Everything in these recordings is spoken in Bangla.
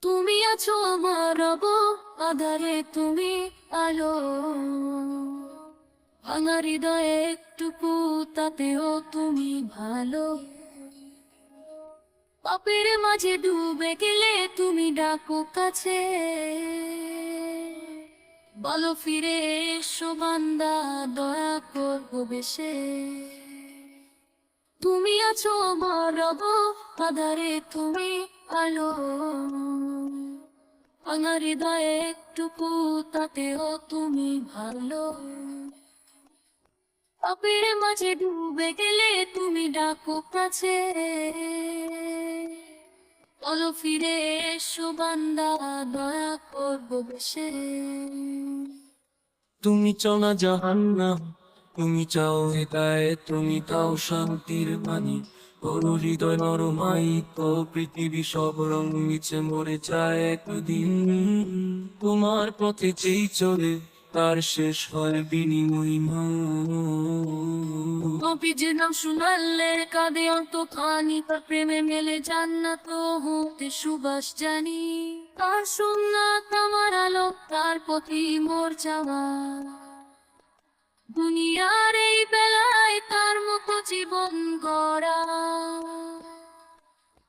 তুমি আছো আমার রব, আধারে তুমি আলো। আমার হৃদয়ে একটুকু, তাতেও তুমি ভালো। পাপের মাঝে ডুবে গেলে তুমি ডাকো কাছে, বলো ফিরে এসো বান্দা, দয়া করবো বেশে। তুমি আছো আমার রব, আধারে তুমি আলো। আমার হৃদয়ে একটুকু, তাতেও তুমি ভালো। পাপের মাঝে ডুবে গেলে তুমি ডাকো কাছে, বলো ফিরে এসো বান্দা, দয়া করবো বেশে। তুমি চাও না জাহান্নাম, তুমি চাও হেদায়েত, তুমি দাও শান্তির বাণী। বড় হৃদয় নরমাই তো পৃথিবী সব রং নিচে মরে যায় একদিন। তোমার পথে যেই চলে তার শেষ হয় বিনিময়হীন। নবীজির নাম শুনালে কাঁদে অন্তখানি, তার প্রেমে মেলে জান্নাত হতে সুবাস জানি। তার সুন্নাত আমার আলো, তার পথই মোর যাওয়া। দুনিয়ার এই বেলায় তার মতো জীবন গড়া।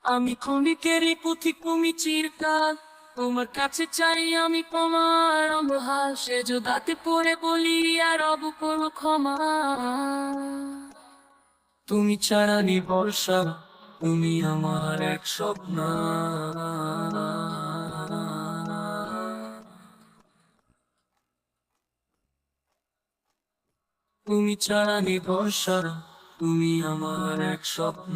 আমি ক্ষণিকেরই পুঁথি, তুমি চিরকাল। তোমার কাছে চাই আমি তোমার অবহাল, সে যোদাতে পড়ে বলি আর অব কোনো ক্ষমা। তুমি ছাড়া নির্ভরসা, তুমি আমার এক স্বপ্ন। তুমি ছাড়া নির্ভরসা, তুমি আমার এক স্বপ্ন।